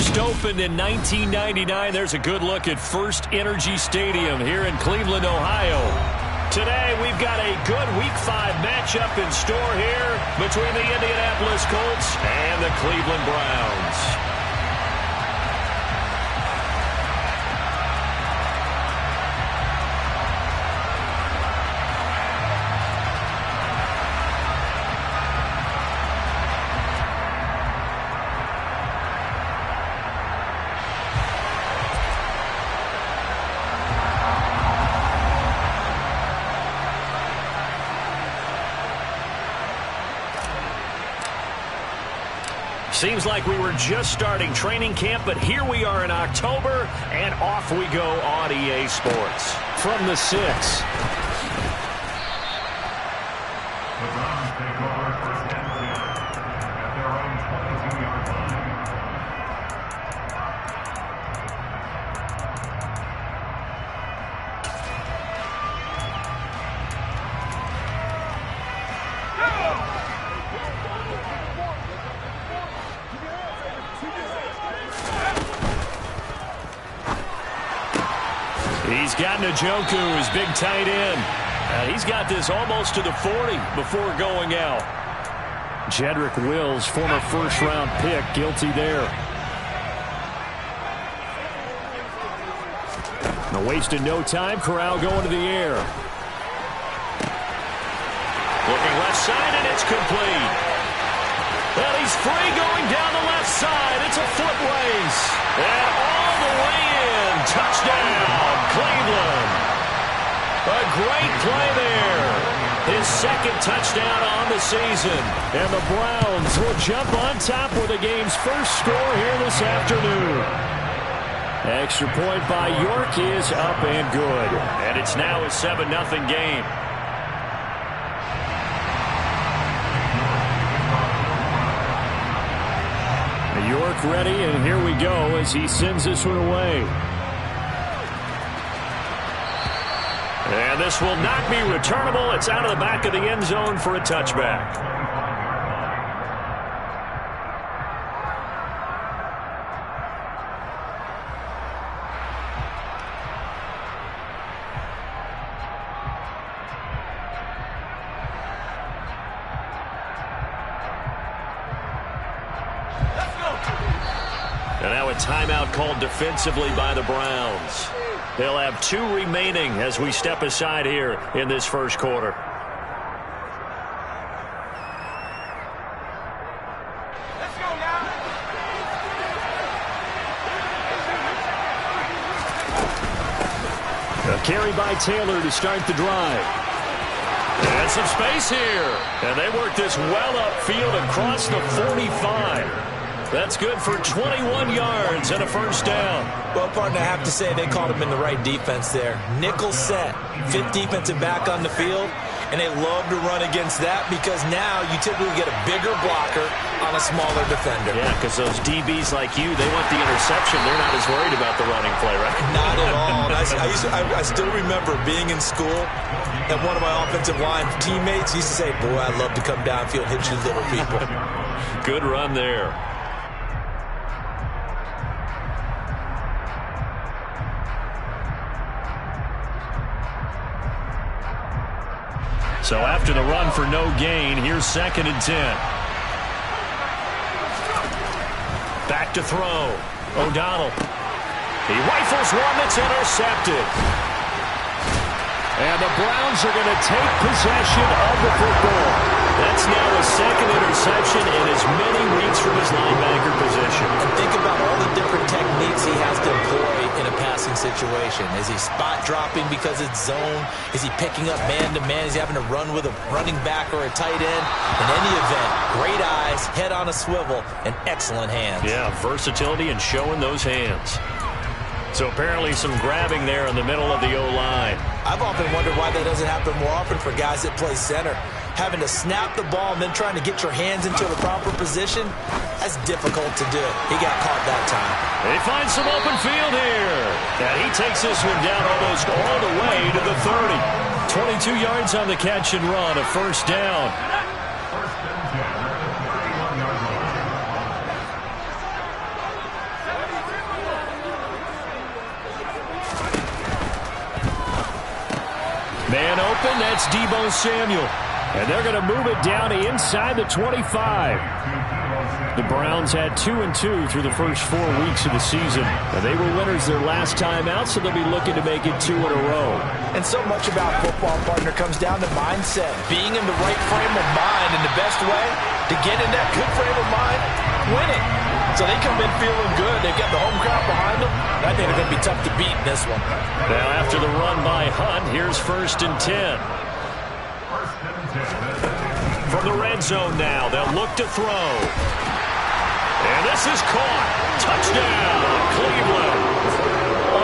First opened in 1999. There's a good look at First Energy Stadium here in Cleveland, Ohio. Today, we've got a good Week 5 matchup in store here between the Indianapolis Colts and the Cleveland Browns. Seems like we were just starting training camp, but here we are in October, and off we go on EA Sports. From the 6. The Browns take over first and 10 at their own 22-yard line. He's got Njoku, his big tight end. He's got this almost to the 40 before going out. Jedrick Wills, former first-round pick, guilty there. And wasting no time, Corral going to the air. Looking left side, and it's complete. Well, he's free going down the left side. It's a foot race. And all the way in. Touchdown, Cleveland. A great play there. His second touchdown on the season. And the Browns will jump on top with the game's first score here this afternoon. Extra point by York is up and good. And it's now a 7-0 game. York ready, and here we go as he sends this one away. And this will not be returnable. It's out of the back of the end zone for a touchback. And now a timeout called defensively by the Browns. They'll have 2 remaining as we step aside here in this first quarter. Let's go now. A carry by Taylor to start the drive. And some space here. And they work this well upfield across the 45. That's good for 21 yards and a first down. Well, partner, I have to say they called him in the right defense there. Nickel set, 5th defensive back on the field, and they love to run against that because now you typically get a bigger blocker on a smaller defender. Yeah, because those DBs like you, they want the interception. They're not as worried about the running play, right? Not at all. I still remember being in school, and one of my offensive line teammates used to say, boy, I love to come downfield and hit you little people. Good run there. So after the run for no gain, here's 2nd and 10. Back to throw. O'Donnell. He rifles one that's intercepted. And the Browns are going to take possession of the football. That's now a 2nd interception and as many reads from his linebacker position. And think about all the different techniques he has to employ in a passing situation. Is he spot dropping because it's zone? Is he picking up man-to-man? Is he having to run with a running back or a tight end? In any event, great eyes, head on a swivel, and excellent hands. Yeah, versatility and showing those hands. So apparently some grabbing there in the middle of the O-line. I've often wondered why that doesn't happen more often for guys that play center. Having to snap the ball and then trying to get your hands into the proper position, that's difficult to do. He got caught that time. They find some open field here. And he takes this one down almost all the way to the 30. 22 yards on the catch and run, a first down. First and 10 at the 31-yard line. open. That's Deebo Samuel. And they're going to move it down to inside the 25. The Browns had 2-2 through the first 4 weeks of the season. And they were winners their last time out, so they'll be looking to make it 2 in a row. And so much about football, partner, comes down to mindset. Being in the right frame of mind, and the best way to get in that good frame of mind, winning. So they come in feeling good. They've got the home crowd behind them. I think they're going to be tough to beat in this one. Now after the run by Hunt, here's 1st and 10. From the red zone now, they'll look to throw. And this is caught. Touchdown, Cleveland.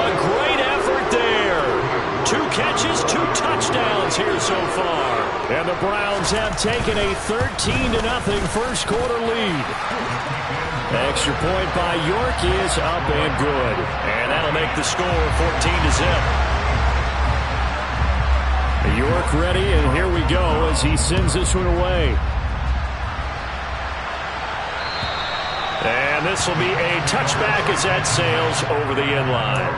A great effort there. 2 catches, 2 touchdowns here so far. And the Browns have taken a 13-0 first quarter lead. Extra point by York is up and good. And that'll make the score 14-0. York ready, and here we go as he sends this one away. And this will be a touchback as that sails over the end line.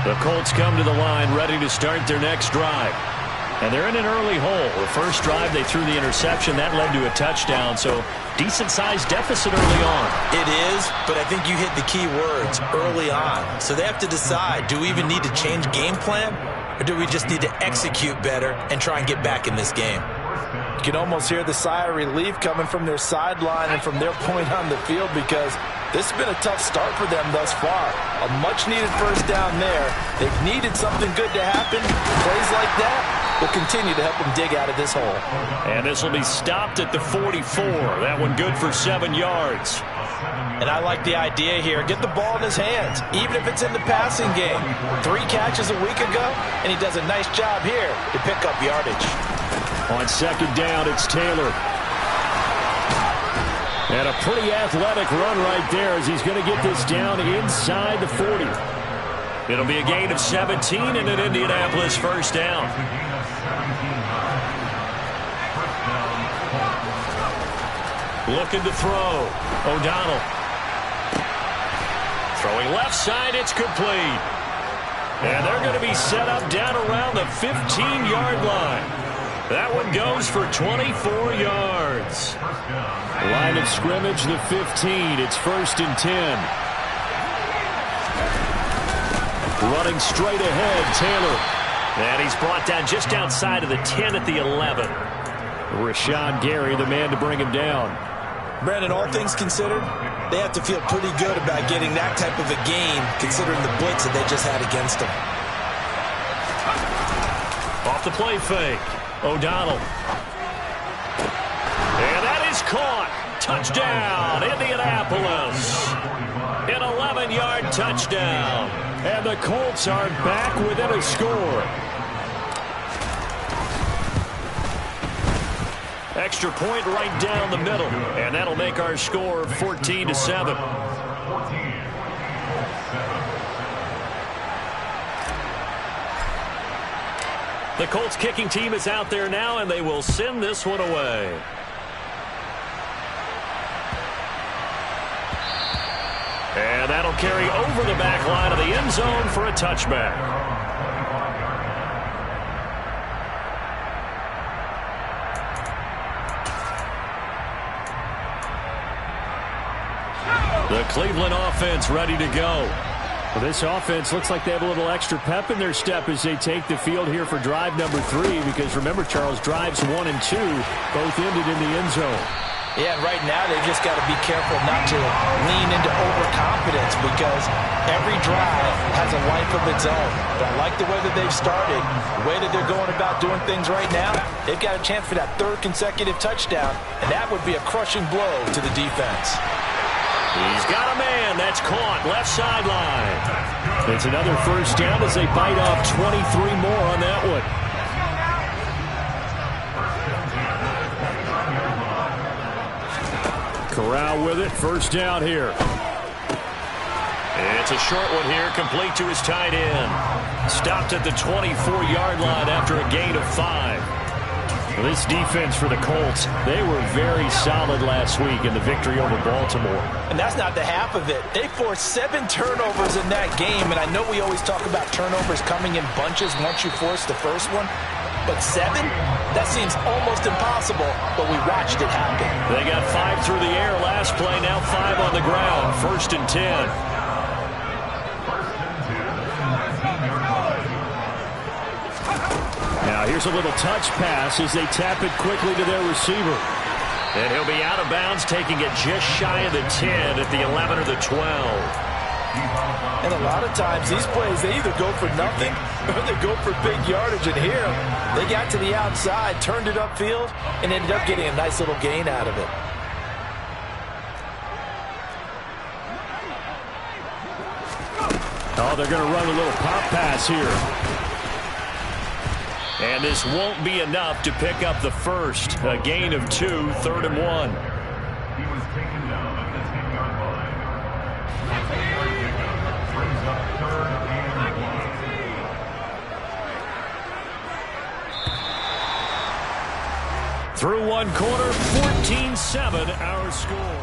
The Colts come to the line ready to start their next drive. And they're in an early hole. The first drive, they threw the interception. That led to a touchdown, so decent-sized deficit early on. It is, but I think you hit the key words, early on. So they have to decide, do we even need to change game plan, or do we just need to execute better and try and get back in this game? You can almost hear the sigh of relief coming from their sideline and from their point on the field, because this has been a tough start for them thus far. A much-needed first down there. They've needed something good to happen. Plays like that will continue to help them dig out of this hole. And this will be stopped at the 44. That one good for 7 yards. And I like the idea here. Get the ball in his hands, even if it's in the passing game. 3 catches a week ago, and he does a nice job here to pick up yardage. On 2nd down, it's Taylor. And a pretty athletic run right there as he's going to get this down inside the 40. It'll be a gain of 17 and an Indianapolis first down. Looking to throw. O'Donnell. Throwing left side, it's complete. And they're going to be set up down around the 15-yard line. That one goes for 24 yards. Line of scrimmage, the 15. It's 1st and 10. Running straight ahead, Taylor. And he's brought down just outside of the 10 at the 11. Rashawn Gary, the man to bring him down. Brandon, all things considered, they have to feel pretty good about getting that type of a gain, considering the blitz that they just had against them. Off the play fake. O'Donnell. And that is caught. Touchdown, Indianapolis. An 11-yard touchdown. And the Colts are back within a score. Extra point right down the middle. And that'll make our score 14-7. The Colts kicking team is out there now, and they will send this one away. And that'll carry over the back line of the end zone for a touchback. The Cleveland offense ready to go. Well, this offense looks like they have a little extra pep in their step as they take the field here for drive number 3, because remember, Charles, drives 1 and 2 both ended in the end zone. Yeah, and right now they've just got to be careful not to lean into overconfidence, because every drive has a life of its own. But I like the way that they've started, the way that they're going about doing things right now. They've got a chance for that 3rd consecutive touchdown, and that would be a crushing blow to the defense. He's got a man. That's caught. Left sideline. It's another first down as they bite off 23 more on that one. Corral with it. First down here. It's a short one here, complete to his tight end. Stopped at the 24-yard line after a gain of 5. This defense for the Colts, they were very solid last week in the victory over Baltimore. And that's not the half of it. They forced 7 turnovers in that game, and I know we always talk about turnovers coming in bunches once you force the first one, but 7? That seems almost impossible, but we watched it happen. They got 5 through the air last play, now 5 on the ground, 1st and 10. Now here's a little touch pass as they tap it quickly to their receiver. And he'll be out of bounds, taking it just shy of the 10 at the 11 or the 12. And a lot of times these plays, they either go for nothing or they go for big yardage. And here, they got to the outside, turned it upfield, and ended up getting a nice little gain out of it. Oh, they're going to run a little pop pass here. And this won't be enough to pick up the first. A gain of 2, 3rd and 1. He was taken down at the 10-yard line. The 10-yard pickup brings up 3rd and 1. Through one quarter, 14-7 our score.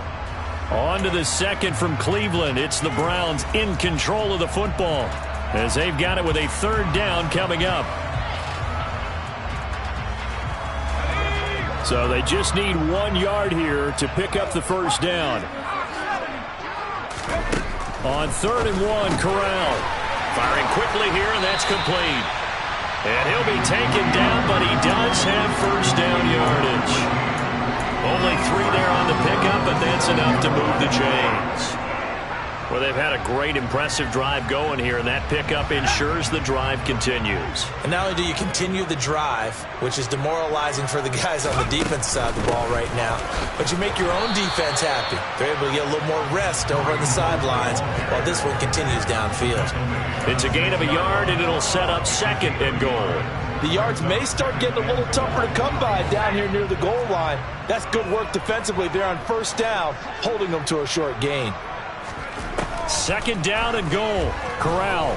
On to the second from Cleveland. It's the Browns in control of the football as they've got it with a 3rd down coming up. So they just need 1 yard here to pick up the first down. On 3rd and 1, Corral. Firing quickly here, and that's complete. And he'll be taken down, but he does have first down yardage. Only 3 there on the pickup, but that's enough to move the chains. Well, they've had a great, impressive drive going here, and that pickup ensures the drive continues. And not only do you continue the drive, which is demoralizing for the guys on the defense side of the ball right now, but you make your own defense happy. They're able to get a little more rest over on the sidelines while this one continues downfield. It's a gain of a yard, and it'll set up 2nd and goal. The yards may start getting a little tougher to come by down here near the goal line. That's good work defensively there on 1st down, holding them to a short gain. 2nd down and goal. Corral.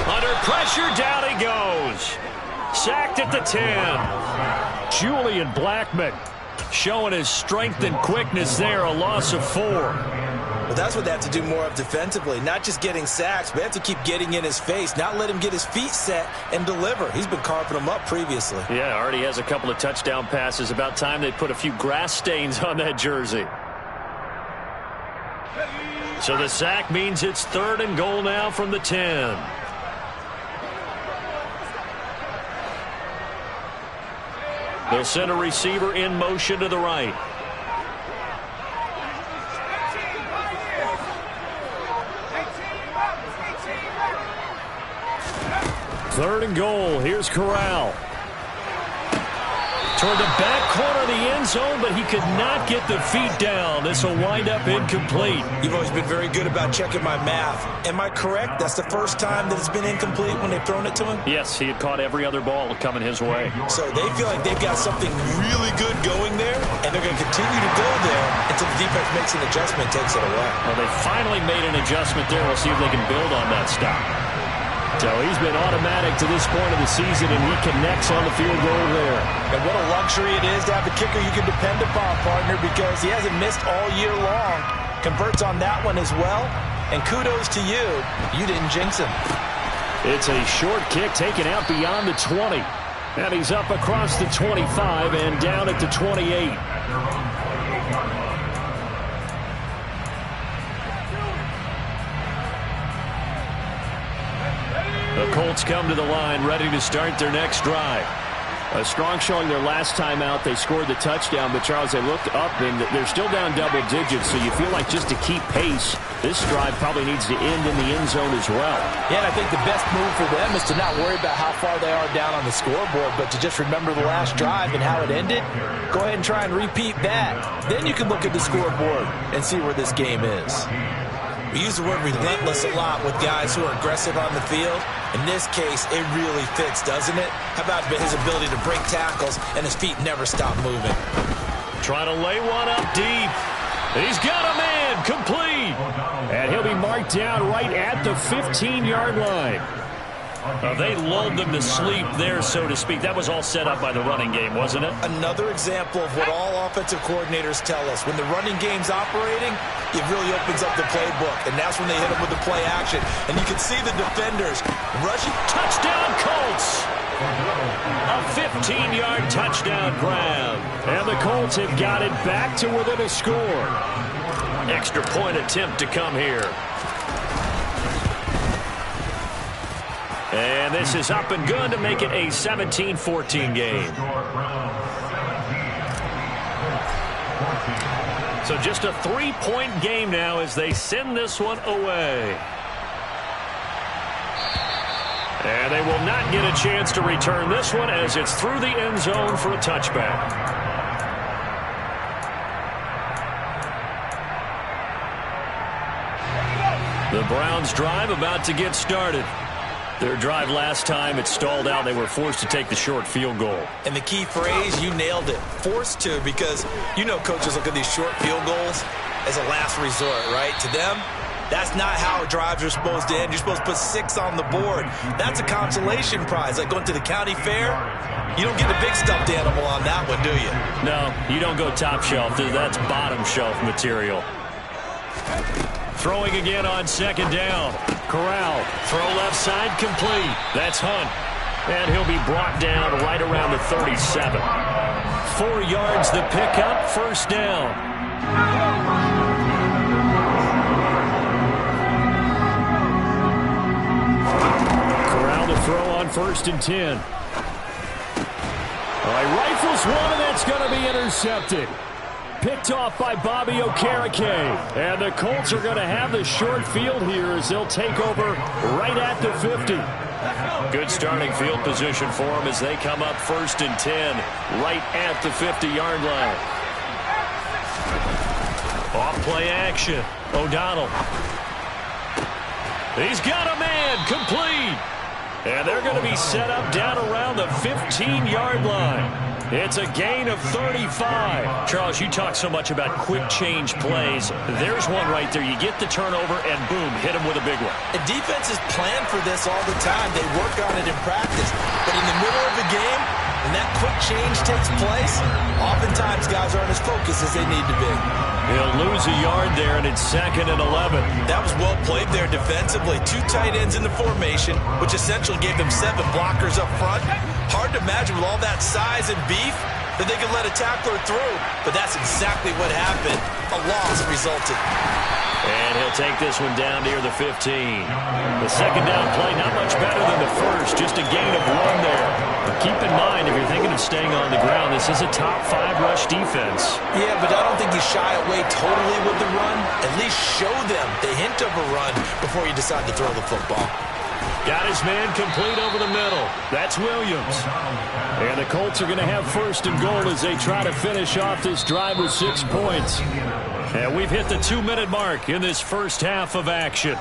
Under pressure, down he goes. Sacked at the 10. Julian Blackmon showing his strength and quickness there, a loss of 4. Well, that's what they have to do more of defensively, not just getting sacks, but they have to keep getting in his face, not let him get his feet set and deliver. He's been carving them up previously. Yeah, already has a couple of touchdown passes. About time they put a few grass stains on that jersey. So the sack means it's 3rd and goal now from the 10. They'll send a receiver in motion to the right. Third and goal. Here's Corral. Toward the back corner of the end zone, but he could not get the feet down. This will wind up incomplete. You've always been very good about checking my math. Am I correct? That's the first time that it's been incomplete when they've thrown it to him? Yes, he had caught every other ball coming his way. So they feel like they've got something really good going there, and they're going to continue to go there until the defense makes an adjustment, takes it away. Well, they finally made an adjustment there. We'll see if they can build on that stop. So he's been automatic to this point of the season, and he connects on the field goal there. And what a luxury it is to have a kicker you can depend upon, partner, because he hasn't missed all year long. Converts on that one as well. And kudos to you. You didn't jinx him. It's a short kick taken out beyond the 20. And he's up across the 25 and down at the 28. The Colts come to the line, ready to start their next drive. A strong showing their last time out. They scored the touchdown, but, Charles, they looked up, and they're still down double digits, so you feel like just to keep pace, this drive probably needs to end in the end zone as well. Yeah, and I think the best move for them is to not worry about how far they are down on the scoreboard, but to just remember the last drive and how it ended. Go ahead and try and repeat that. Then you can look at the scoreboard and see where this game is. We use the word relentless a lot with guys who are aggressive on the field. In this case, it really fits, doesn't it? How about his ability to break tackles and his feet never stop moving? Trying to lay one up deep. He's got a man, complete. And he'll be marked down right at the 15-yard line. They lulled them to sleep there, so to speak. That was all set up by the running game, wasn't it? Another example of what all offensive coordinators tell us. When the running game's operating, it really opens up the playbook, and that's when they hit them with the play action. And you can see the defenders rushing. Touchdown, Colts! A 15-yard touchdown grab. And the Colts have got it back to within a score. Extra point attempt to come here. And this is up and good to make it a 17-14 game. So just a 3-point game now as they send this one away. And they will not get a chance to return this one as it's through the end zone for a touchback. The Browns drive about to get started. Their drive last time, it stalled out. They were forced to take the short field goal. And the key phrase, you nailed it. Forced to, because you know coaches look at these short field goals as a last resort, right? To them, that's not how drives are supposed to end. You're supposed to put 6 on the board. That's a consolation prize. Like going to the county fair, you don't get a big stuffed animal on that one, do you? No, you don't go top shelf. That's bottom shelf material. Throwing again on second down. Corral, throw left side, complete. That's Hunt. And he'll be brought down right around the 37. 4 yards the pickup, first down. Corral to throw on 1st and 10. All right, rifles one, and that's going to be intercepted. Picked off by Bobby Okereke. And the Colts are going to have the short field here as they'll take over right at the 50. Good starting field position for them as they come up 1st and 10 right at the 50-yard line. Off play action. O'Donnell. He's got a man. Complete. And they're going to be set up down around the 15-yard line. It's a gain of 35. Charles, you talk so much about quick change plays. There's one right there. You get the turnover, and boom, hit him with a big one. The defenses plan for this all the time. They work on it in practice. But in the middle of the game, when that quick change takes place, oftentimes guys aren't as focused as they need to be. He'll lose a yard there, and it's 2nd and 11. That was well played there defensively. 2 tight ends in the formation, which essentially gave them 7 blockers up front. Hard to imagine with all that size and beef that they could let a tackler through. But that's exactly what happened. A loss resulted. And he'll take this one down near the 15. The second down play, not much better than the first. Just a gain of 1 there. But keep in mind, if you're thinking of staying on the ground, this is a top 5 rush defense. Yeah, but I don't think you shy away totally with the run. At least show them the hint of a run before you decide to throw the football. Got his man complete over the middle. That's Williams. And the Colts are going to have 1st and goal as they try to finish off this drive with 6 points. And we've hit the 2-minute mark in this first half of action.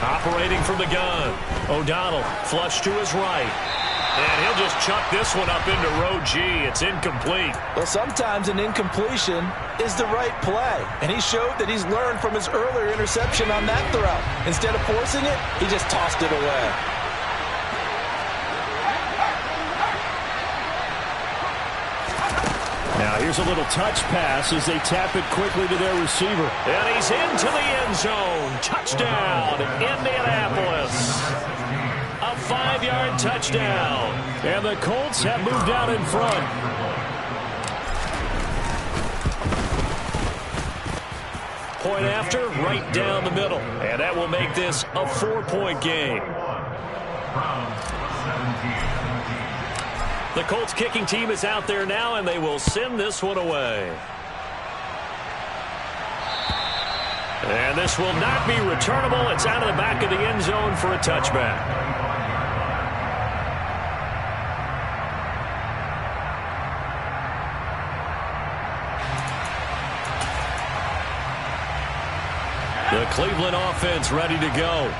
Operating from the gun. O'Donnell flush to his right. And he'll just chuck this one up into row G. It's incomplete. Well, sometimes an incompletion is the right play. And he showed that he's learned from his earlier interception on that throw. Instead of forcing it, he just tossed it away. Now here's a little touch pass as they tap it quickly to their receiver. And he's into the end zone. Touchdown, Indianapolis. A 5-yard touchdown. And the Colts have moved out in front. Point after, right down the middle. And that will make this a 4-point game. The Colts kicking team is out there now, and they will send this one away. And this will not be returnable. It's out of the back of the end zone for a touchback. The Cleveland offense ready to go.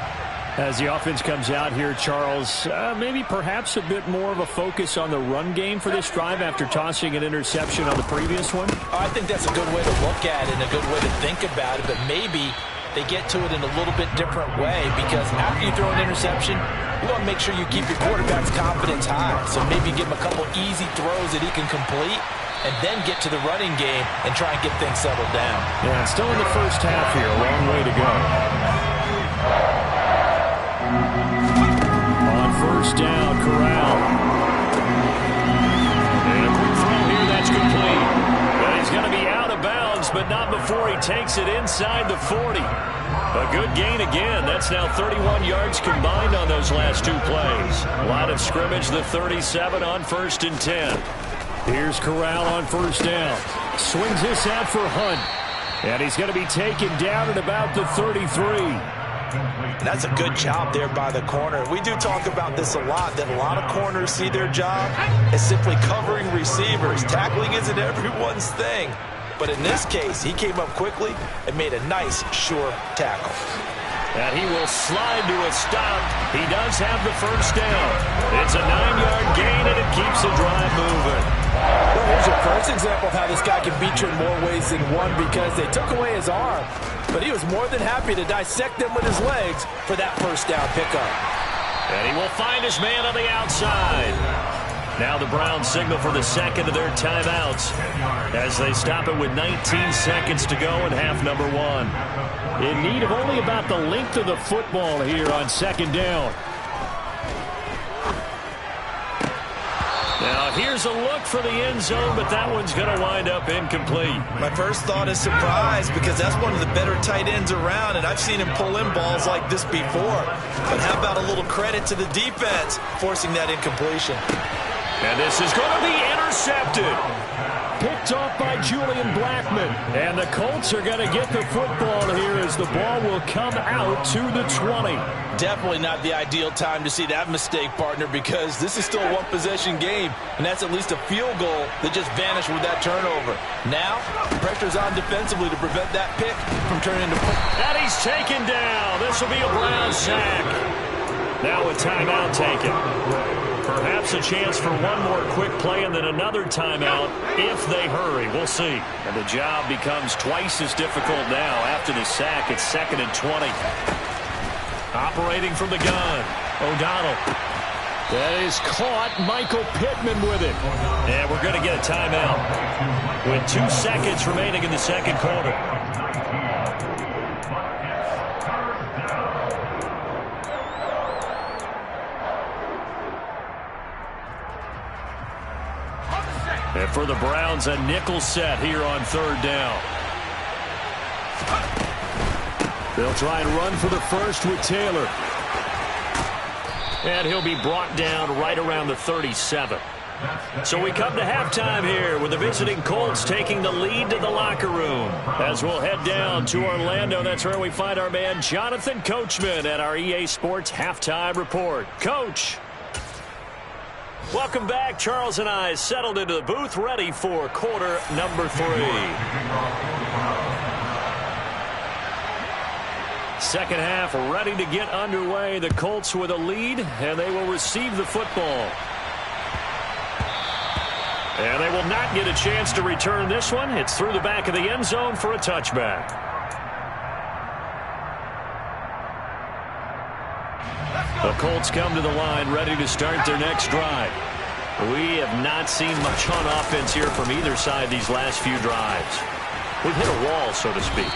As the offense comes out here, Charles, maybe perhaps a bit more of a focus on the run game for this drive after tossing an interception on the previous one? I think that's a good way to look at it and a good way to think about it, but maybe they get to it in a little bit different way, because after you throw an interception, you want to make sure you keep your quarterback's confidence high. So maybe give him a couple easy throws that he can complete and then get to the running game and try and get things settled down. Yeah, still in the first half here. A long way to go. On first down, Corral. And a quick throw here, that's complete. But he's going to be out of bounds, but not before he takes it inside the 40. A good gain again. That's now 31 yards combined on those last two plays. Line of scrimmage, the 37 on 1st and 10. Here's Corral on first down. Swings this out for Hunt. And he's going to be taken down at about the 33. And that's a good job there by the corner. We do talk about this a lot, that a lot of corners see their job as simply covering receivers. Tackling isn't everyone's thing. But in this case, he came up quickly and made a nice, sure tackle. And he will slide to a stop. He does have the first down. It's a 9-yard gain, and it keeps the drive moving. Well, here's your first example of how this guy can beat you in more ways than one, because they took away his arm, but he was more than happy to dissect them with his legs for that first down pickup. And he will find his man on the outside. Now the Browns signal for the second of their timeouts as they stop it with 19 seconds to go in half number 1. In need of only about the length of the football here on second down. Now here's a look for the end zone, but that one's going to wind up incomplete. My first thought is surprise, because that's one of the better tight ends around, and I've seen him pull in balls like this before. But how about a little credit to the defense forcing that incompletion? And this is going to be intercepted. Picked off by Julian Blackmon. And the Colts are going to get the football here as the ball will come out to the 20. Definitely not the ideal time to see that mistake, partner, because this is still a one-possession game, and that's at least a field goal that just vanished with that turnover. Now, pressure's on defensively to prevent that pick from turning into... And he's taken down. This will be a Browns sack. Now a timeout taken. Perhaps a chance for one more quick play and then another timeout if they hurry. We'll see. And the job becomes twice as difficult now. After the sack, it's 2nd and 20. Operating from the gun, O'Donnell. That is caught. Michael Pittman with it. And we're going to get a timeout with 2 seconds remaining in the second quarter. And for the Browns, a nickel set here on 3rd down. They'll try and run for the first with Taylor. And he'll be brought down right around the 37. So we come to halftime here with the visiting Colts taking the lead to the locker room. As we'll head down to Orlando, that's where we find our man Jonathan Coachman at our EA Sports Halftime Report. Coach. Welcome back. Charles and I settled into the booth, ready for quarter number 3. Second half ready to get underway. The Colts with a lead, and they will receive the football. And they will not get a chance to return this one. It's through the back of the end zone for a touchback. The Colts come to the line ready to start their next drive. We have not seen much on offense here from either side these last few drives. We've hit a wall, so to speak.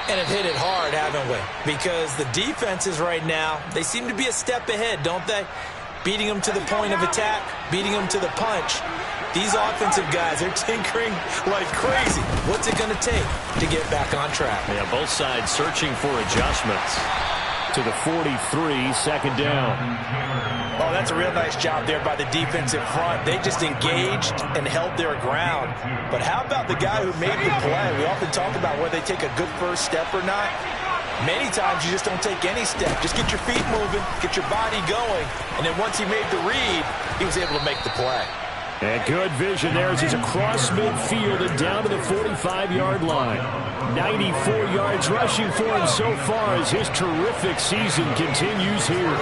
And have hit it hard, haven't we? Because the defenses right now, they seem to be a step ahead, don't they? Beating them to the point of attack, beating them to the punch. These offensive guys, they're tinkering like crazy. What's it going to take to get back on track? Yeah, both sides searching for adjustments. To the 43, second down. Oh, that's a real nice job there by the defensive front. They just engaged and held their ground. But how about the guy who made the play? We often talk about whether they take a good first step or not. Many times you just don't take any step. Just get your feet moving, get your body going, and then once he made the read, he was able to make the play. And good vision there as he's across midfield and down to the 45-yard line. 94 yards rushing for him so far as his terrific season continues here.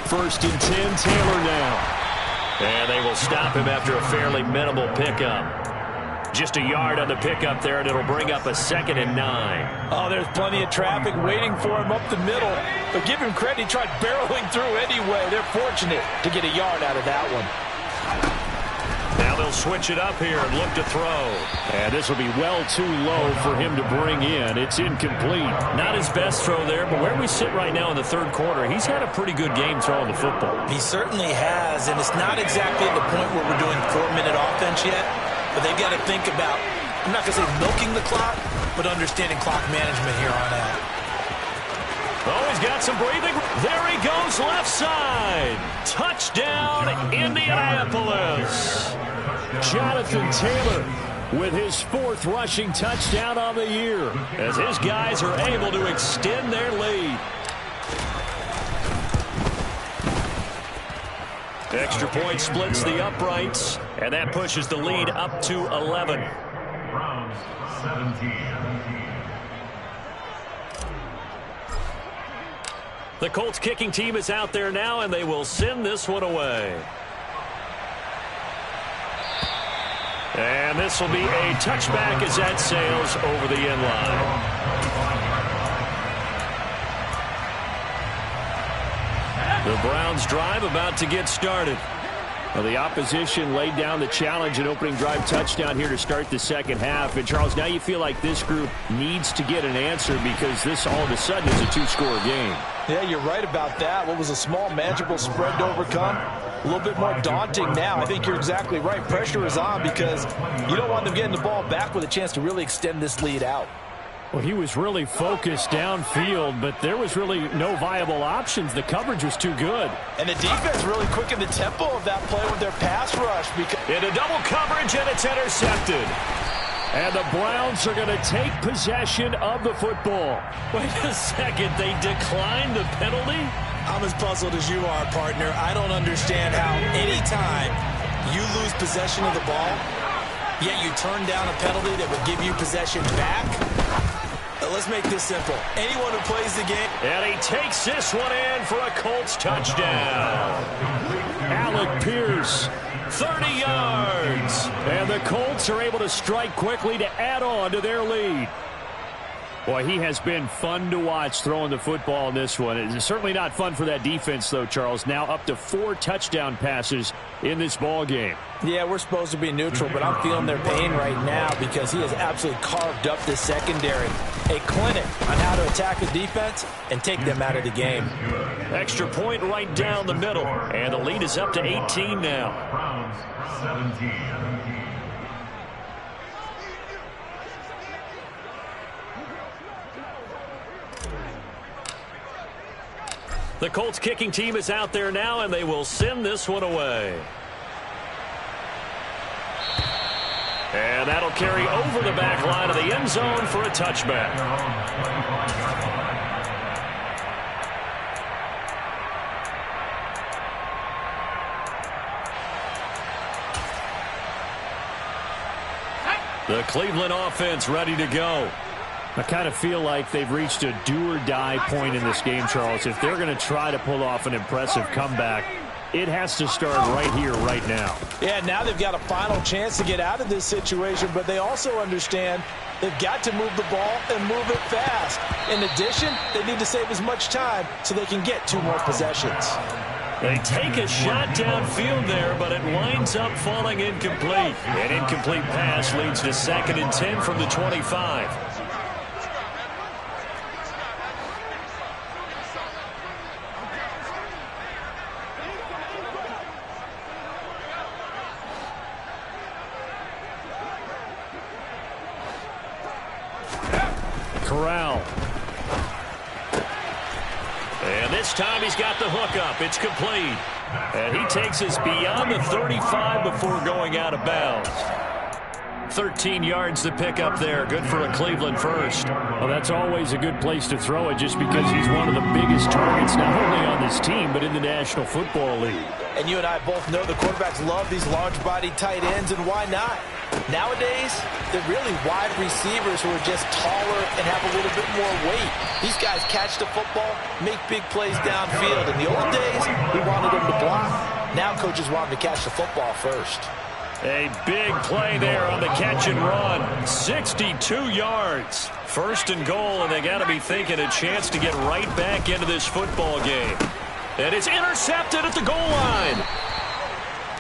1st and 10, Taylor now. And they will stop him after a fairly minimal pickup. Just a yard on the pickup there, and it'll bring up a 2nd and 9. Oh, there's plenty of traffic waiting for him up the middle. But give him credit, he tried barreling through anyway. They're fortunate to get a yard out of that one. Now they'll switch it up here and look to throw. And this will be well too low for him to bring in. It's incomplete. Not his best throw there, but where we sit right now in the 3rd quarter, he's had a pretty good game throwing the football. He certainly has, and it's not exactly at the point where we're doing 4-minute offense yet. But they've got to think about, I'm not going to say milking the clock, but understanding clock management here on out. Oh, he's got some breathing. There he goes, left side. Touchdown, Indianapolis. Jonathan Taylor with his 4th rushing touchdown on the year as his guys are able to extend their lead. Extra point splits the uprights, and that pushes the lead up to 11. Browns 17. The Colts kicking team is out there now, and they will send this one away. And this will be a touchback as that sails over the end line. The Browns drive about to get started. Well, the opposition laid down the challenge and opening drive touchdown here to start the 2nd half. And, Charles, now you feel like this group needs to get an answer because this all of a sudden is a 2-score game. Yeah, you're right about that. What was a small, manageable spread to overcome? A little bit more daunting now. I think you're exactly right. Pressure is on because you don't want them getting the ball back with a chance to really extend this lead out. Well, he was really focused downfield, but there was really no viable options. The coverage was too good. And the defense really quickened the tempo of that play with their pass rush. Into double coverage, and it's intercepted. And the Browns are going to take possession of the football. Wait a second, they declined the penalty? I'm as puzzled as you are, partner. I don't understand how anytime you lose possession of the ball, yet you turn down a penalty that would give you possession back. Let's make this simple. Anyone who plays the game. And he takes this one in for a Colts touchdown. Alec Pierce, 30 yards. And the Colts are able to strike quickly to add on to their lead. Boy, he has been fun to watch throwing the football in this one. It's certainly not fun for that defense, though, Charles. Now up to 4 touchdown passes in this ball game. Yeah, we're supposed to be neutral, but I'm feeling their pain right now because he has absolutely carved up this secondary. A clinic on how to attack the defense and take them out of the game. Extra point right down the middle, and the lead is up to 18 now. Browns 17. The Colts kicking team is out there now, and they will send this one away. And that'll carry over the back line of the end zone for a touchback. The Cleveland offense ready to go. I kind of feel like they've reached a do-or-die point in this game, Charles. If they're going to try to pull off an impressive comeback, it has to start right here, right now. Yeah, now they've got a final chance to get out of this situation, but they also understand they've got to move the ball and move it fast. In addition, they need to save as much time so they can get 2 more possessions. They take a shot downfield there, but it winds up falling incomplete. An incomplete pass leads to 2nd and 10 from the 25. Corral. And this time he's got the hook up. It's complete. And he takes us beyond the 35 before going out of bounds. 13 yards to pick up there. Good for a Cleveland first. Well, that's always a good place to throw it just because he's one of the biggest targets not only on this team but in the National Football League. And you and I both know the quarterbacks love these large-bodied tight ends, and why not? Nowadays, they're really wide receivers who are just taller and have a little bit more weight. These guys catch the football, make big plays downfield. In the old days, we wanted them to block. Now coaches want them to catch the football first. A big play there on the catch and run. 62 yards. First and goal, and they got to be thinking a chance to get right back into this football game. And it's intercepted at the goal line.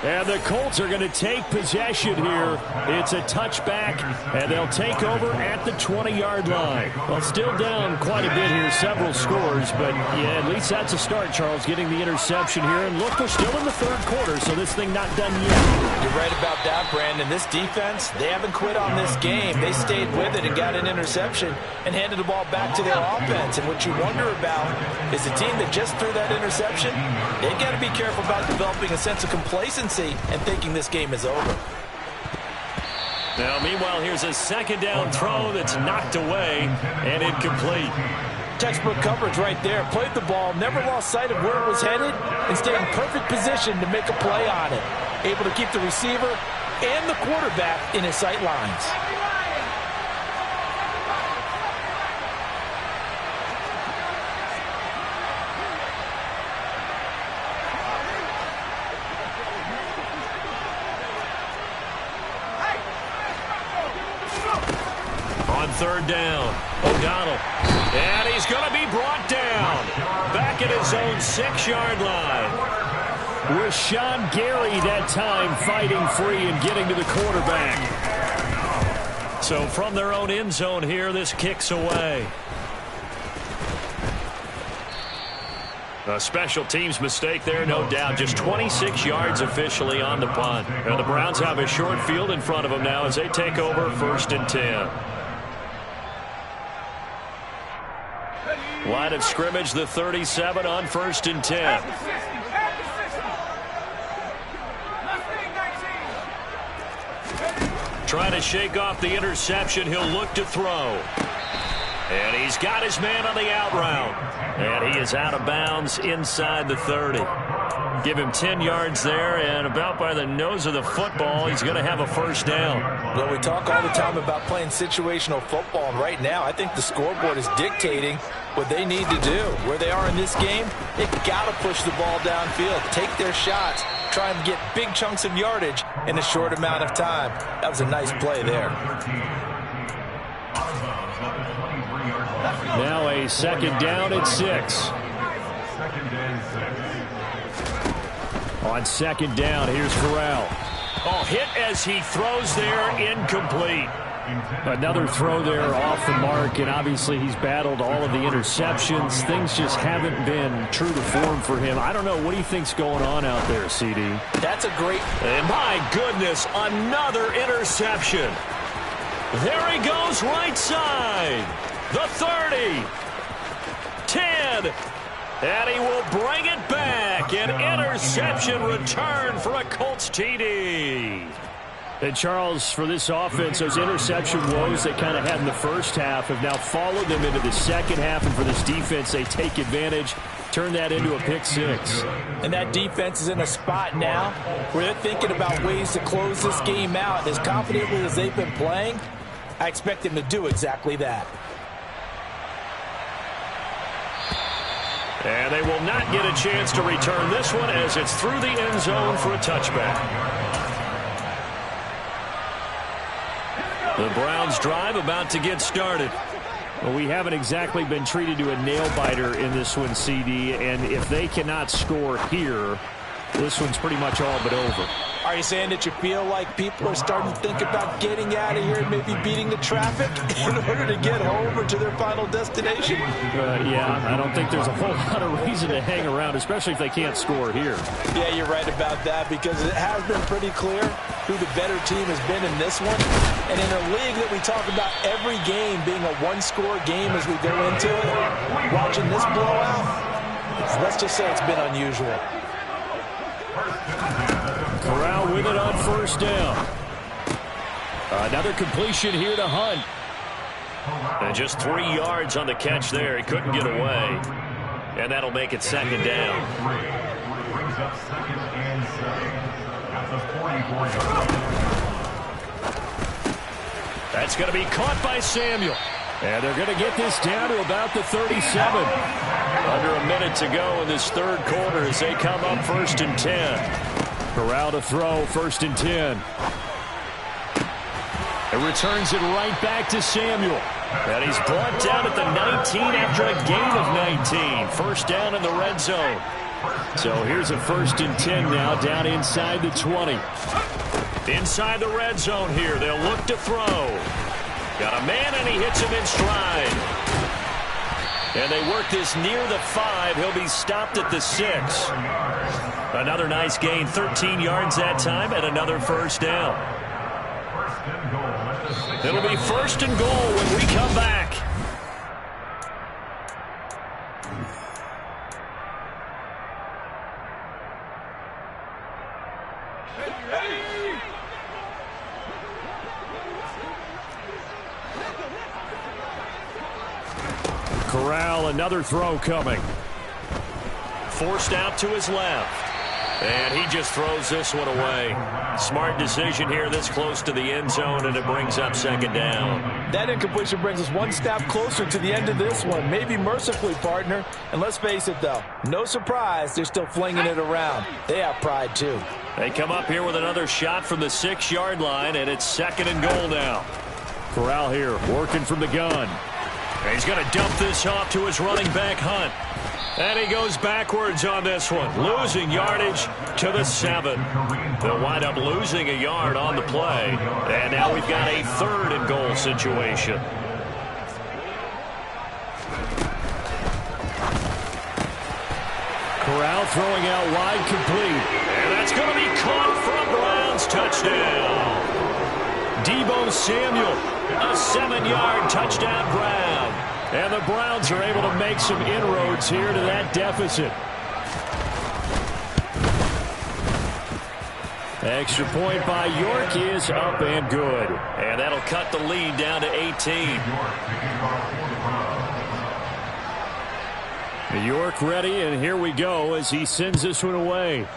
And the Colts are going to take possession here. It's a touchback, and they'll take over at the 20-yard line. Well, still down quite a bit here, several scores, but yeah, at least that's a start, Charles, getting the interception here. And look, we're still in the third quarter, so this thing not done yet. You're right about that, Brandon. This defense, they haven't quit on this game. They stayed with it and got an interception and handed the ball back to their offense. And what you wonder about is the team that just threw that interception, they got to be careful about developing a sense of complacency and thinking this game is over. Now, meanwhile, here's a second down throw that's knocked away and incomplete. Textbook coverage right there. Played the ball, never lost sight of where it was headed, and stayed in perfect position to make a play on it. Able to keep the receiver and the quarterback in his sight lines. Third down, O'Donnell, and he's going to be brought down back at his own 6-yard line. Rashawn Gary that time fighting free and getting to the quarterback. So from their own end zone here, this kicks away. A special teams mistake there, no doubt. Just 26 yards officially on the punt. And the Browns have a short field in front of them now as they take over 1st and 10. Line of scrimmage, the 37 on 1st and 10. Trying to shake off the interception. He'll look to throw. And he's got his man on the out route. And he is out of bounds inside the 30. Give him 10 yards there, and about by the nose of the football, he's going to have a first down. Well, we talk all the time about playing situational football, and right now I think the scoreboard is dictating what they need to do. Where they are in this game, they've got to push the ball downfield, take their shots, try and get big chunks of yardage in a short amount of time. That was a nice play there. Now a second down at 6. On second down, here's Corral. Oh, hit as he throws there, incomplete. Another throw there off the mark, and obviously he's battled all of the interceptions. Things just haven't been true to form for him. I don't know. What do you think's going on out there, CD? That's a great... And my goodness, another interception. There he goes right side. The 30. 10. And he will bring it back. An interception return for a Colts TD. And Charles, for this offense, those interception woes they kind of had in the first half have now followed them into the second half. And for this defense, they take advantage, turn that into a pick 6. And that defense is in a spot now where they're thinking about ways to close this game out. As confidently as they've been playing, I expect them to do exactly that. And they will not get a chance to return this one as it's through the end zone for a touchback. The Browns drive about to get started. Well, we haven't exactly been treated to a nail-biter in this one, CD, and if they cannot score here, this one's pretty much all but over. Are you saying that you feel like people are starting to think about getting out of here and maybe beating the traffic in order to get home or to their final destination? Yeah, I don't think there's a whole lot of reason to hang around, especially if they can't score here. Yeah, you're right about that because it has been pretty clear who the better team has been in this one. And in a league that we talk about every game being a one-score game as we go into it, watching this blowout, let's just say it's been unusual. Corral with it on first down. Another completion here to Hunt. And just 3 yards on the catch there. He couldn't get away. And that'll make it second down. Brings up second and 7. That's a 44-yard line. That's going to be caught by Samuel. And they're going to get this down to about the 37. Under a minute to go in this third quarter as they come up 1st and 10. Corral to throw, 1st and 10. It returns it right back to Samuel. And he's brought down at the 19 after a gain of 19. First down in the red zone. So here's a 1st and 10 now down inside the 20. Inside the red zone here. They'll look to throw. Got a man, and he hits him in stride. And they work this near the 5. He'll be stopped at the 6. Another nice gain, 13 yards that time, and another first down. It'll be 1st and goal when we come back. Corral, another throw coming. Forced out to his left. And he just throws this one away. Smart decision here this close to the end zone, and it brings up second down. That incompletion brings us one step closer to the end of this one. Maybe mercifully, partner. And let's face it, though, no surprise, they're still flinging it around. They have pride, too. They come up here with another shot from the 6-yard line, and it's 2nd and goal now. Corral here working from the gun. And he's going to dump this off to his running back, Hunt. And he goes backwards on this one, losing yardage to the 7. They'll wind up losing a yard on the play. And now we've got a 3rd and goal situation. Corral throwing out wide, complete. And that's going to be caught from Browns. Touchdown. Deebo Samuel, a 7-yard touchdown grab. And the Browns are able to make some inroads here to that deficit. Extra point by York is up and good. And that'll cut the lead down to 18. York ready, and here we go as he sends this one away.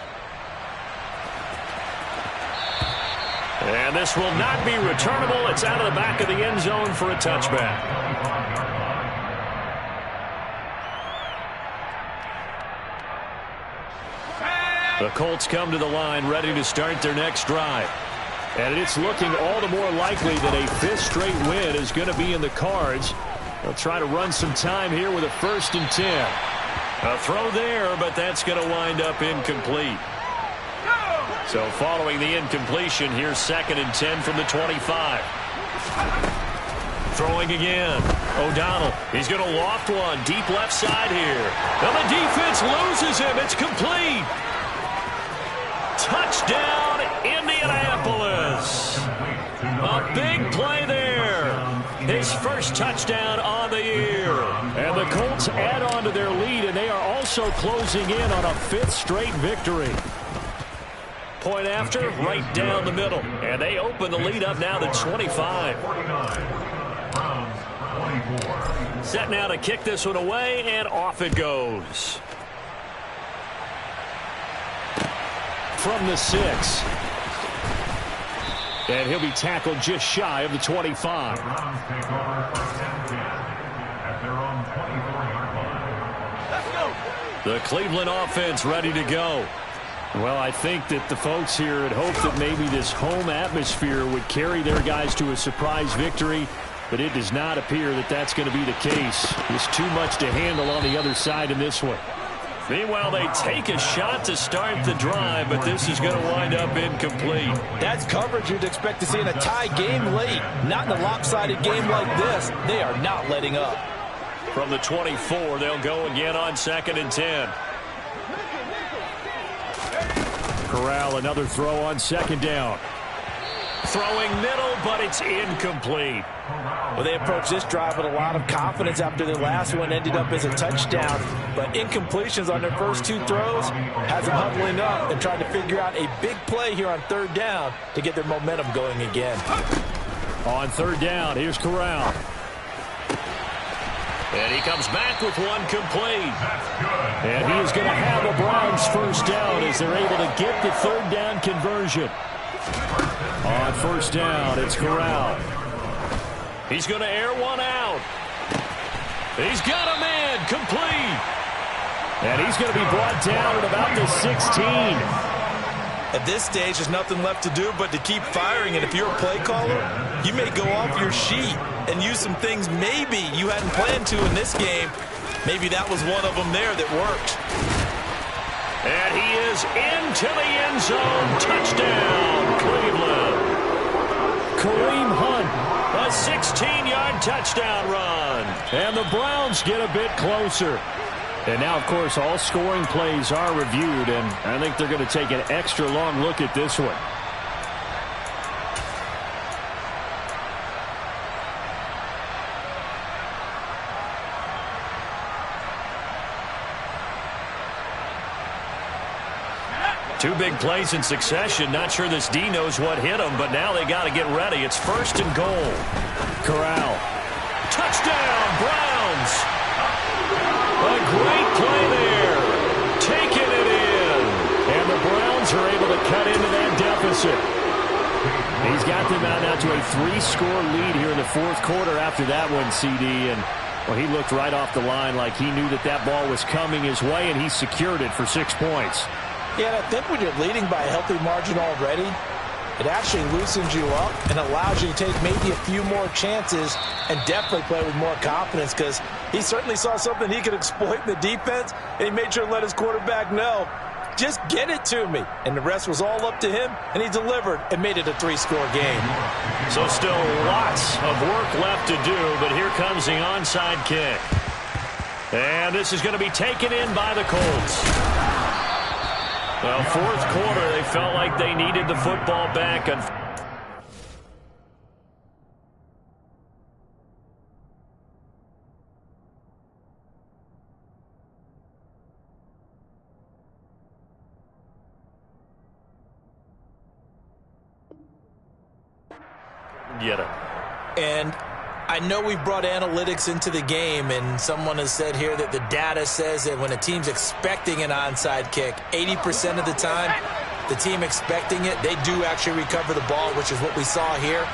And this will not be returnable. It's out of the back of the end zone for a touchback. The Colts come to the line ready to start their next drive. And it's looking all the more likely that a 5th straight win is going to be in the cards. They'll try to run some time here with a 1st and 10. A throw there, but that's going to wind up incomplete. So following the incompletion, here's 2nd and 10 from the 25. Throwing again. O'Donnell. He's going to loft one deep left side here. And the defense loses him. It's complete. Touchdown, Indianapolis. A big play there. His first touchdown on the year. And the Colts add on to their lead, and they are also closing in on a 5th straight victory. Point after, right down the middle. And they open the lead up now to 25. Set now to kick this one away, and off it goes. From the 6. And he'll be tackled just shy of the 25. The Browns take over 1st and 10 at their own 24-yard line. Let's go. The Cleveland offense ready to go. Well, I think that the folks here had hoped that maybe this home atmosphere would carry their guys to a surprise victory, but it does not appear that that's going to be the case. There's too much to handle on the other side in this one. Meanwhile, they take a shot to start the drive, but this is going to wind up incomplete. That's coverage you'd expect to see in a tie game late. Not in a lopsided game like this. They are not letting up. From the 24, they'll go again on 2nd and 10. Corral, another throw on 2nd down. Throwing middle, but it's incomplete. Well, they approached this drive with a lot of confidence after their last one ended up as a touchdown. But incompletions on their first 2 throws has them huddling up and trying to figure out a big play here on 3rd down to get their momentum going again. On third down, here's Corral. And he comes back with one complete. And he is going to have a Browns first down as they're able to get the third down conversion. On first down, it's Corral. He's going to air one out. He's got a man complete. And he's going to be brought down at about the 16. At this stage, there's nothing left to do but to keep firing. And if you're a play caller, you may go off your sheet and use some things maybe you hadn't planned to in this game. Maybe that was one of them there that worked. And he is into the end zone. Touchdown, Cleveland. Kareem Hunt, a 16-yard touchdown run. And the Browns get a bit closer. And now, of course, all scoring plays are reviewed, and I think they're going to take an extra long look at this one. Two big plays in succession. Not sure this D knows what hit him, but now they got to get ready. It's first and goal. Corral. Touchdown, Browns. A great play there. Taking it in. And the Browns are able to cut into that deficit. He's got them out now to a 3-score lead here in the fourth quarter after that one, CD. And, well, he looked right off the line like he knew that that ball was coming his way, and he secured it for 6 points. Yeah, and I think when you're leading by a healthy margin already, it actually loosens you up and allows you to take maybe a few more chances and definitely play with more confidence, because he certainly saw something he could exploit in the defense, and he made sure to let his quarterback know, just get it to me. And the rest was all up to him, and he delivered and made it a 3-score game. So still lots of work left to do, but here comes the onside kick. And this is going to be taken in by the Colts. Well, fourth quarter, they felt like they needed the football back. Get it. And I know we've brought analytics into the game, and someone has said here that the data says that when a team's expecting an onside kick, 80% of the time, the team expecting it, they do actually recover the ball, which is what we saw here.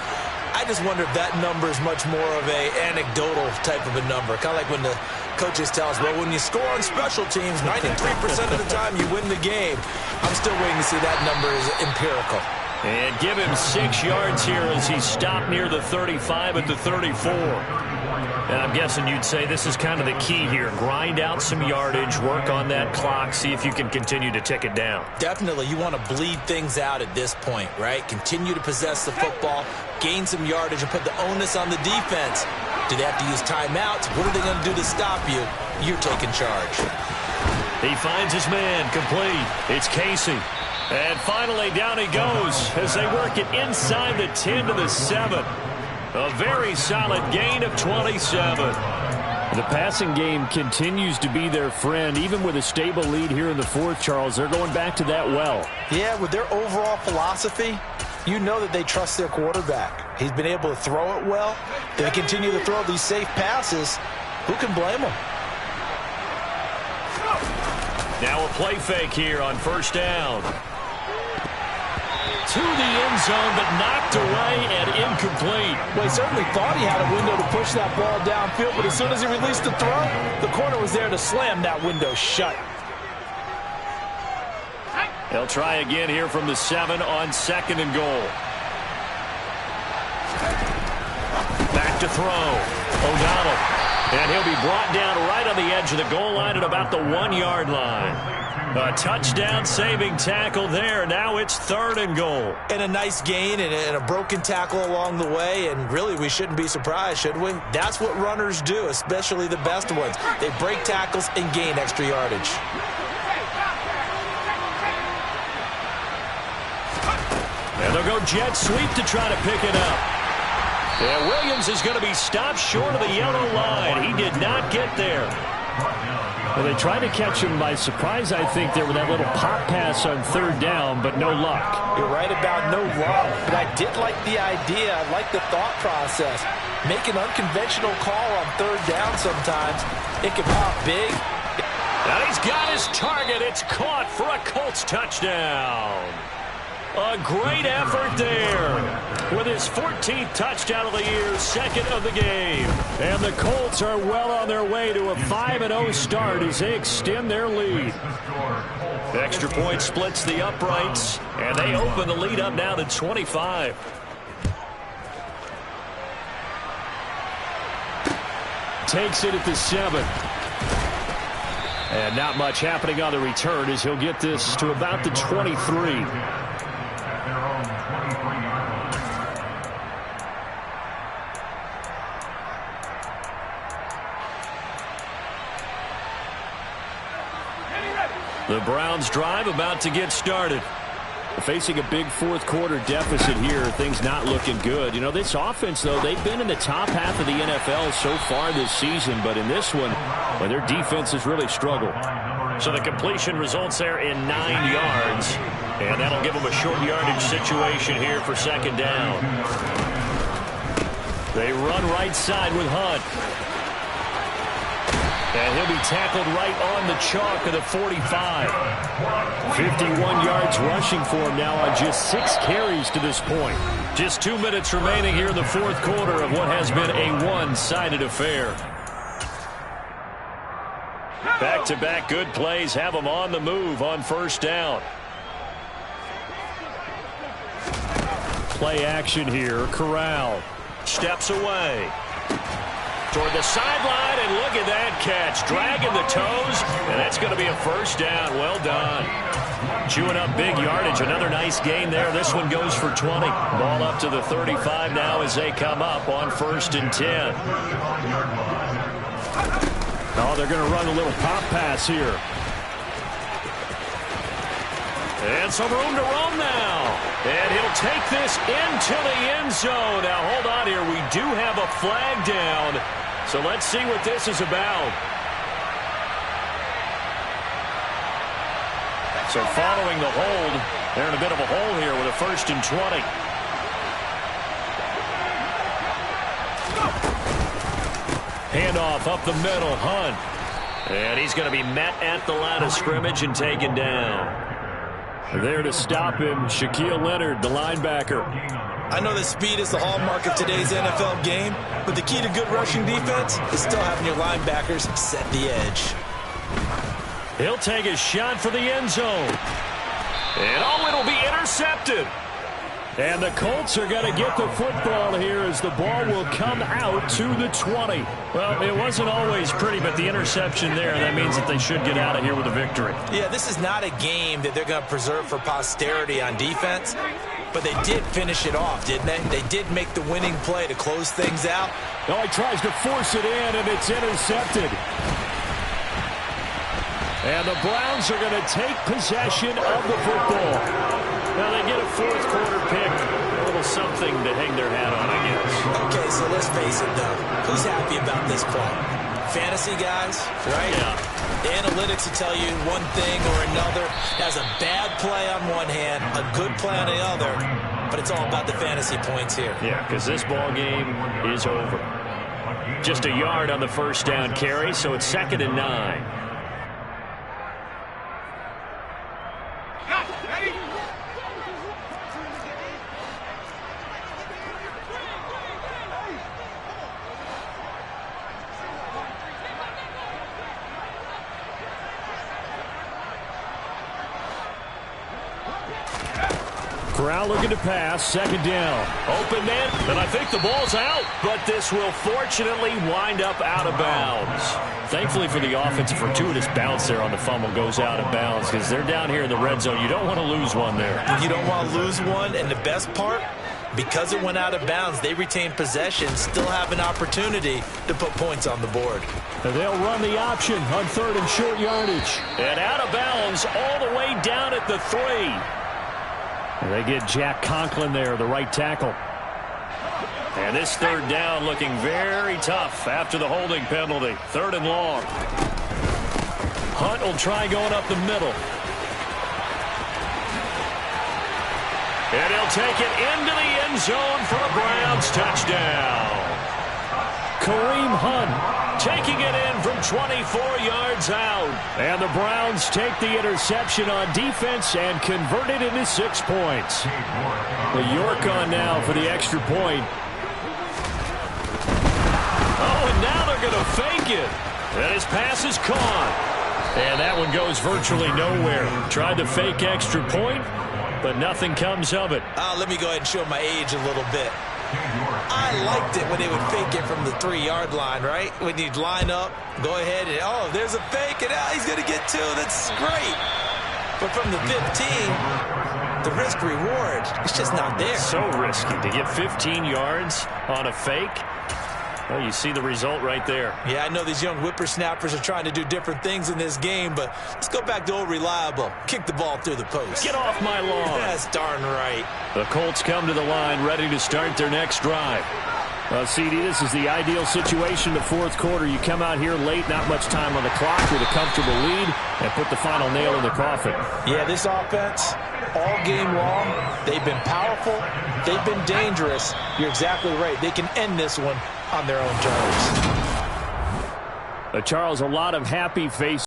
I just wonder if that number is much more of a anecdotal type of a number. Kind of like when the coaches tell us, well, when you score on special teams, 93% of the time you win the game. I'm still waiting to see that number is empirical. And give him 6 yards here as he stopped near the 35 at the 34. And I'm guessing you'd say this is kind of the key here. Grind out some yardage, work on that clock, see if you can continue to tick it down. Definitely. You want to bleed things out at this point, right? Continue to possess the football, gain some yardage, and put the onus on the defense. Do they have to use timeouts? What are they going to do to stop you? You're taking charge. He finds his man complete. It's Casey. And finally, down he goes as they work it inside the 10 to the 7. A very solid gain of 27. The passing game continues to be their friend, even with a stable lead here in the fourth, Charles. They're going back to that well. Yeah, with their overall philosophy, you know that they trust their quarterback. He's been able to throw it well. They continue to throw these safe passes. Who can blame them? Now a play fake here on first down. To the end zone, but knocked away and incomplete. Well, he certainly thought he had a window to push that ball downfield, but as soon as he released the throw, the corner was there to slam that window shut. They'll try again here from the 7 on second and goal. Back to throw. O'Donnell. And he'll be brought down right on the edge of the goal line at about the 1-yard line. A touchdown-saving tackle there. Now it's third and goal. And a nice gain and a broken tackle along the way. And really, we shouldn't be surprised, should we? That's what runners do, especially the best ones. They break tackles and gain extra yardage. And they'll go jet sweep to try to pick it up. And Williams is going to be stopped short of the yellow line. He did not get there. Well, they tried to catch him by surprise, I think, there with that little pop pass on third down, but no luck. You're right about no luck, but I did like the idea. I like the thought process. Make an unconventional call on third down sometimes. It can pop big. And he's got his target. It's caught for a Colts touchdown. A great effort there with his 14th touchdown of the year, second of the game. And the Colts are well on their way to a 5-0 start as they extend their lead. Extra point splits the uprights, and they open the lead up now to 25. Takes it at the 7. And not much happening on the return as he'll get this to about the 23. The Browns drive about to get started. Facing a big fourth quarter deficit here, things not looking good. You know, this offense, though, they've been in the top half of the NFL so far this season, but in this one, well, their defense has really struggled. So the completion results there in 9 yards, and that'll give them a short yardage situation here for second down. They run right side with Hunt. And he'll be tackled right on the chalk of the 45. 51 yards rushing for him now on just 6 carries to this point. Just 2 minutes remaining here in the fourth quarter of what has been a one-sided affair. Back-to-back good plays have them on the move on first down. Play action here. Corral steps away toward the sideline, and look at that catch. Dragging the toes, and that's going to be a first down. Well done. Chewing up big yardage. Another nice gain there. This one goes for 20. Ball up to the 35 now as they come up on 1st and 10. Oh, they're going to run a little pop pass here. And some room to roam now. And he'll take this into the end zone. Now, hold on here. We do have a flag down. So let's see what this is about. So following the hold, they're in a bit of a hole here with a 1st and 20. Handoff up the middle, Hunt. And he's going to be met at the line of scrimmage and taken down. There to stop him, Shaquille Leonard, the linebacker. I know that speed is the hallmark of today's NFL game, but the key to good rushing defense is still having your linebackers set the edge. He'll take a shot for the end zone. And it'll be intercepted. And the Colts are going to get the football here as the ball will come out to the 20. Well, it wasn't always pretty, but the interception there, that means that they should get out of here with a victory. Yeah, this is not a game that they're going to preserve for posterity on defense, but they did finish it off, didn't they? They did make the winning play to close things out. Oh, he tries to force it in, and it's intercepted. And the Browns are going to take possession of the football. Now they get a fourth quarter pick. A little something to hang their hat on, I guess. Okay, so let's face it, though. Who's happy about this play? Fantasy guys, right? Yeah. The analytics will tell you one thing or another. Has a bad play on one hand, a good play on the other, but it's all about the fantasy points here. Yeah, because this ball game is over. Just a yard on the first down carry, so it's 2nd and 9. Corral looking to pass, 2nd down. Open man, and I think the ball's out, but this will fortunately wind up out of bounds. Thankfully for the offense, a fortuitous bounce there on the fumble goes out of bounds because they're down here in the red zone. You don't want to lose one there. You don't want to lose one, and the best part, because it went out of bounds, they retain possession, still have an opportunity to put points on the board. And they'll run the option on 3rd and short yardage. And out of bounds all the way down at the 3. And they get Jack Conklin there, the right tackle. And this 3rd down looking very tough after the holding penalty. 3rd and long. Hunt will try going up the middle. And he'll take it into the end zone for a Browns touchdown. Kareem Hunt taking it in from 24 yards out. And the Browns take the interception on defense and convert it into 6 points. The York on now for the extra point. Oh, and now they're going to fake it. And his pass is caught. And that one goes virtually nowhere. Tried to fake extra point, but nothing comes of it. Let me go ahead and show my age a little bit. I liked it when they would fake it from the 3-yard line, right? When you'd line up, go ahead, and oh, there's a fake, and he's going to get 2. That's great. But from the 15, the risk-reward, it's just not there. So risky to get 15 yards on a fake. Well, you see the result right there. Yeah, I know these young whippersnappers are trying to do different things in this game, but let's go back to old reliable. Kick the ball through the post. Get off my lawn. That's darn right. The Colts come to the line ready to start their next drive. CD, this is the ideal situation in the fourth quarter. You come out here late, not much time on the clock with a comfortable lead, and put the final nail in the coffin. Yeah, this offense, all game long, they've been powerful, they've been dangerous. You're exactly right. They can end this one on their own terms. Charles, a lot of happy faces.